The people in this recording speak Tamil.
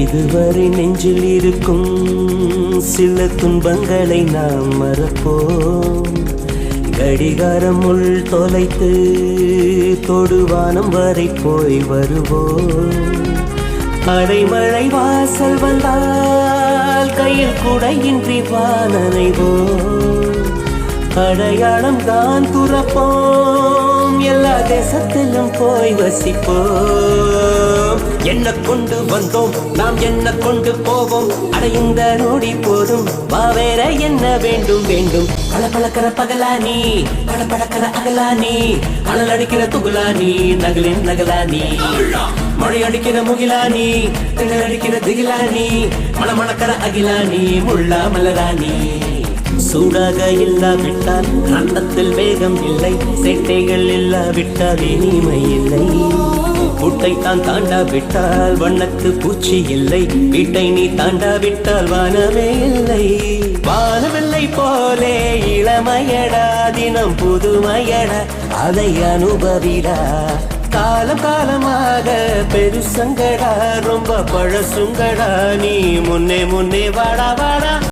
இதுவரை நெஞ்சில் இருக்கும் சில துன்பங்களை நாம் மறப்போம். கடிகாரம் உள் தொலைத்து தொடுவானம் வரை போய் வருவோம். அடைமழை வாசல் வந்தால் கையில் குடையின்றி வானனைவோம். அடையாளம் தான் துறப்போம், எல்லா தேசத்திலும் போய் வசிப்போம். என்ன கொண்டு வந்தோம் நாம் என்ன கொண்டு போவோம், அடைந்த நோடி போதும் வா வேற என்ன வேண்டும் வேண்டும். பளபளக்கிற பகலானி படபடக்கிற அகலானி, அனல் அடிக்கிற துகுலானி நகலின் நகலானி, மழை அடிக்கிற முகிலானி திணற அடிக்கிற திகிலானி, மணமணக்கிற அகிலானி முள்ளா மலராணி. சூடாக இல்லாவிட்டால் ரத்தத்தில் வேகம் இல்லை, சேட்டைகள் இல்லாவிட்டால் இனிமை இல்லை. கூட்டை தான் தாண்டாவிட்டால் வண்ணத்து பூச்சி இல்லை, வீட்டை நீ தாண்டாவிட்டால் வானமே இல்லை. வானவில்லை போலே இளமையடா, தினம் புதுமையடா, அதை அனுபவிடா. காலம் காலமாக பெருசங்கடா, ரொம்ப பழசுங்கடா, நீ முன்னே முன்னே வாடா வாடா.